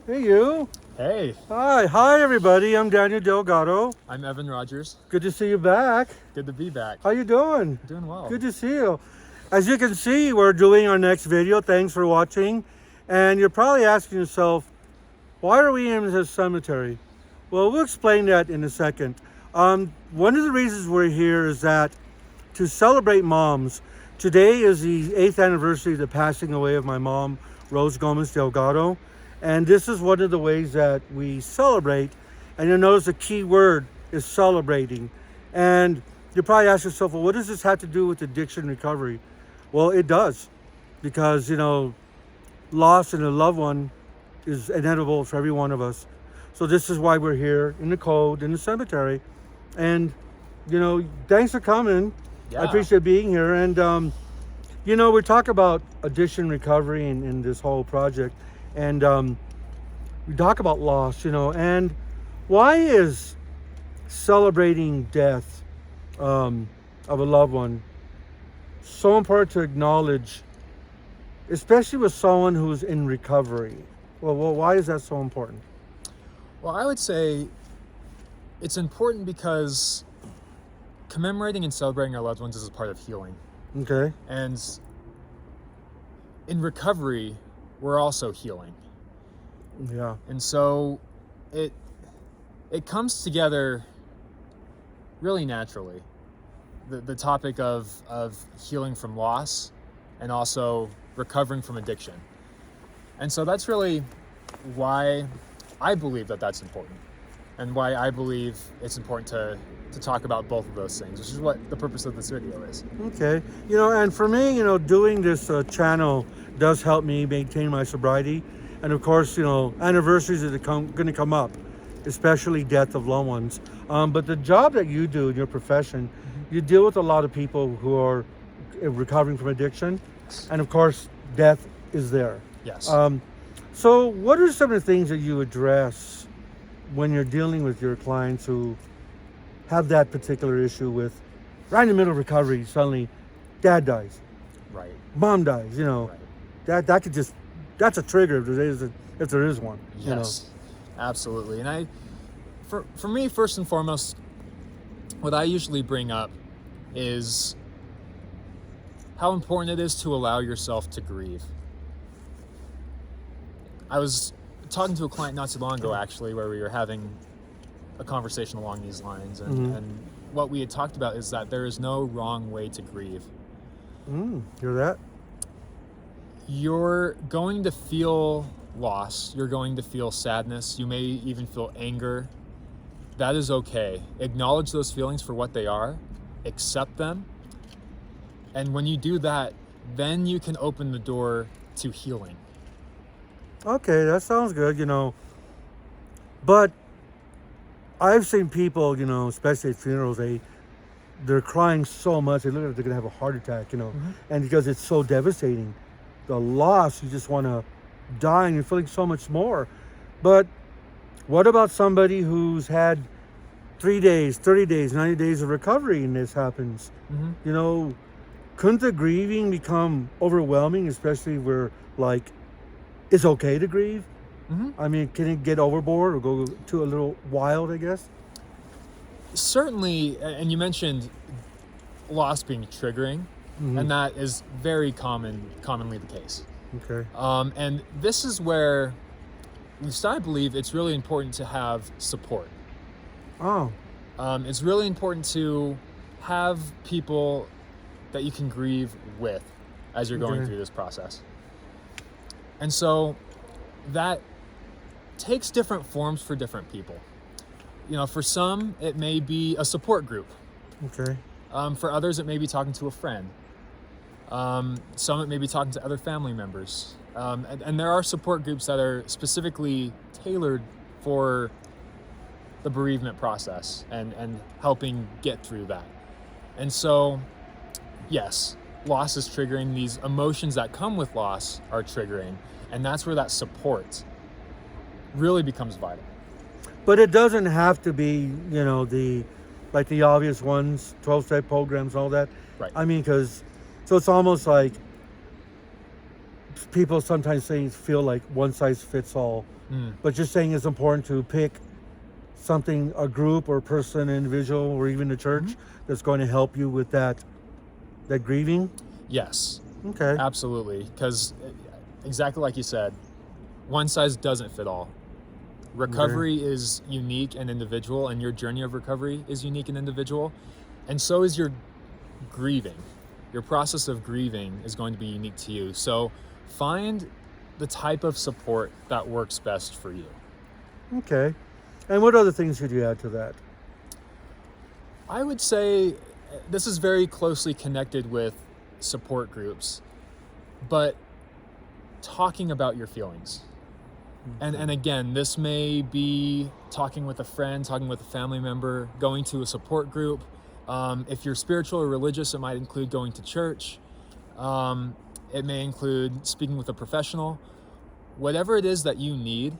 Hey, you. Hey, Hi, everybody. I'm Daniel Delgado. I'm Evan Rogers. Good to see you back. Good to be back. How you doing? Doing well. Good to see you. As you can see, we're doing our next video. Thanks for watching. And you're probably asking yourself, why are we in this cemetery? Well, we'll explain that in a second. One of the reasons we're here is that to celebrate moms. Today is the 8th anniversary of the passing away of my mom, Rose Gomez Delgado. And this is one of the ways that we celebrate. And you'll notice the key word is celebrating. And you probably ask yourself, well, what does this have to do with addiction recovery? Well, it does. Because, loss in a loved one is inevitable for every one of us. So this is why we're here in the cold, in the cemetery. And, thanks for coming. Yeah. I appreciate being here. And, we talk about addiction recovery in this whole project. And we talk about loss, and why is celebrating death of a loved one so important to acknowledge, especially with someone who's in recovery? Well, why is that so important? Well, I would say it's important because commemorating and celebrating our loved ones is a part of healing. Okay. And in recovery, we're also healing. Yeah. And so it comes together really naturally. The topic of healing from loss and also recovering from addiction. And so that's really why I believe that that's important, and why I believe it's important to talk about both of those things, which is what the purpose of this video is. Okay. And for me, doing this channel does help me maintain my sobriety. And of course, anniversaries are going to come up, especially death of loved ones. But the job that you do in your profession, you deal with a lot of people who are recovering from addiction. And of course, death is there. Yes. So what are some of the things that you address when you're dealing with your clients who have that particular issue with, right in the middle of recovery, suddenly dad dies, Right. mom dies, Right. that could just, that's a trigger if there is one. Yes, absolutely. And for me, first and foremost, what I usually bring up is how important it is to allow yourself to grieve. I was talking to a client not too long ago, actually, where we were having a conversation along these lines. And what we had talked about is that there is no wrong way to grieve. Hear that? You're going to feel loss. You're going to feel sadness. You may even feel anger. That is okay. Acknowledge those feelings for what they are. Accept them. And when you do that, then you can open the door to healing. Okay, that sounds good, But I've seen people, especially at funerals, they're crying so much, they look like they're going to have a heart attack, And because it's so devastating, the loss, you just want to die and you're feeling so much more. But what about somebody who's had 3 days, 30 days, 90 days of recovery and this happens? Couldn't the grieving become overwhelming, especially where, it's okay to grieve? I mean, can it get overboard or go to a little wild, I guess? Certainly, and you mentioned loss being triggering, and that is very commonly the case. Okay. And this is where, at least I believe, it's really important to have support. Oh. It's really important to have people that you can grieve with as you're going through this process. And so that takes different forms for different people. For some, it may be a support group. Okay. For others, it may be talking to a friend. Some, it may be talking to other family members. And there are support groups that are specifically tailored for the bereavement process and helping get through that. And so, yes, loss is triggering. These emotions that come with loss are triggering. And that's where that support really becomes vital. But it doesn't have to be, the obvious ones, 12-step programs, all that. Right. I mean, so it's almost like people sometimes feel like one size fits all but just saying it's important to pick something, a group or person, individual, or even a church that's going to help you with that grieving. Yes, Okay. absolutely. Because exactly like you said, one size doesn't fit all. Recovery is unique and individual, and your journey of recovery is unique and individual. And so is your grieving. Your process of grieving is going to be unique to you. So find the type of support that works best for you. Okay. And what other things could you add to that? I would say this is very closely connected with support groups, but talking about your feelings. And again, this may be talking with a friend, talking with a family member, going to a support group. If you're spiritual or religious, it might include going to church. It may include speaking with a professional. Whatever it is that you need,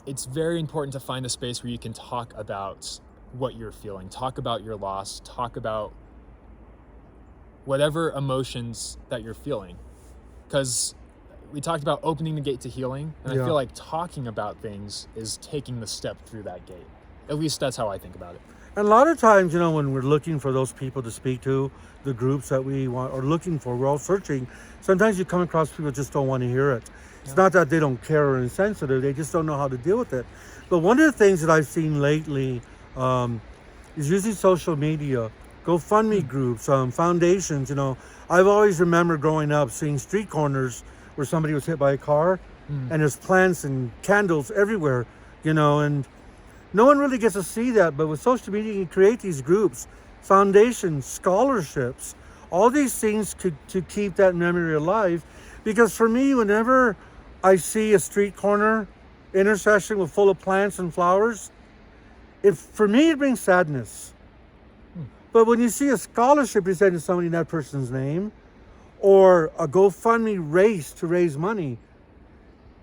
it's very important to find a space where you can talk about what you're feeling, talk about your loss, talk about whatever emotions that you're feeling. Because we talked about opening the gate to healing, and I feel like talking about things is taking the step through that gate. At least that's how I think about it. And a lot of times, when we're looking for those people to speak to, the groups that we want or looking for, we're all searching. Sometimes you come across people who just don't want to hear it. It's not that they don't care or insensitive, they just don't know how to deal with it. But one of the things that I've seen lately is using social media, GoFundMe groups, foundations. I've always remembered growing up seeing street corners where somebody was hit by a car and there's plants and candles everywhere, and no one really gets to see that. But with social media, you can create these groups, foundations, scholarships, all these things to keep that memory alive. Because for me, whenever I see a street corner intersection with full of plants and flowers, for me, it brings sadness. But when you see a scholarship presented to somebody in that person's name, or a GoFundMe race to raise money,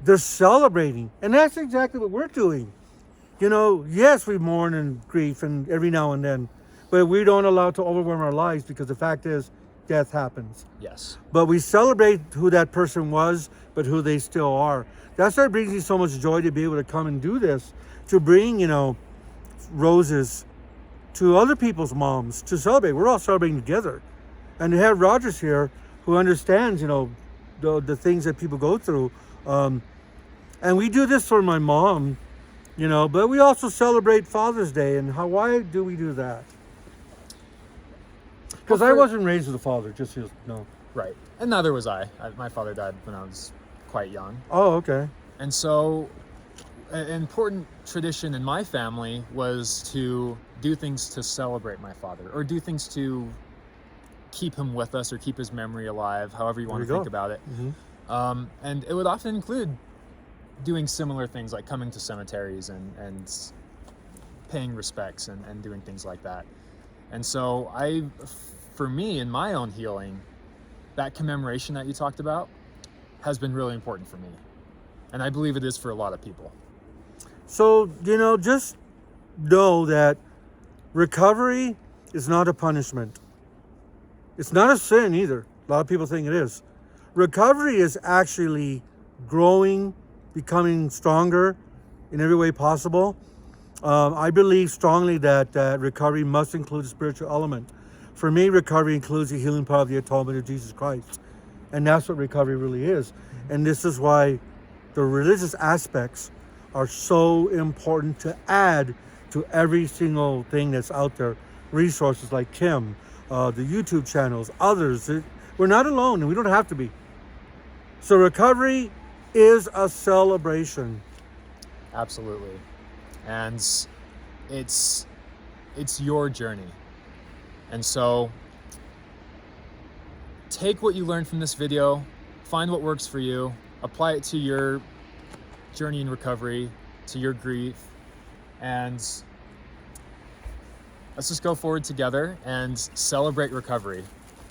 they're celebrating. And that's exactly what we're doing. Yes, we mourn and grief and every now and then, but we don't allow it to overwhelm our lives, because the fact is, death happens. Yes. But we celebrate who that person was, but who they still are. That's why it brings me so much joy to be able to come and do this, to bring, roses to other people's moms to celebrate. We're all celebrating together. And to have Rogers here, who understands, the things that people go through. And we do this for my mom, but we also celebrate Father's Day. And why do we do that? Because I wasn't raised with a father, just so you know. Right. And neither was I. My father died when I was quite young. Oh, okay. And so an important tradition in my family was to do things to celebrate my father, or do things to keep him with us, or keep his memory alive, however you want to think about it. And it would often include doing similar things, like coming to cemeteries and paying respects and doing things like that. And so for me, in my own healing, that commemoration that you talked about has been really important for me. And I believe it is for a lot of people. So, just know that recovery is not a punishment. It's not a sin either. A lot of people think it is. Recovery is actually growing, becoming stronger in every way possible. I believe strongly that recovery must include a spiritual element. For me, recovery includes the healing power of the atonement of Jesus Christ. And that's what recovery really is. And this is why the religious aspects are so important to add to every single thing that's out there. Resources like Kim, the YouTube channels, others. We're not alone, and we don't have to be. So recovery is a celebration. Absolutely. And it's your journey. And so take what you learned from this video, find what works for you, apply it to your journey in recovery, to your grief, and let's just go forward together and celebrate recovery,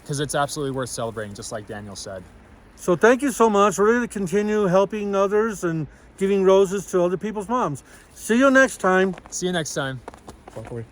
because it's absolutely worth celebrating, just like Daniel said. So thank you so much. We're going to continue helping others and giving roses to other people's moms. See you next time. See you next time. Walk away.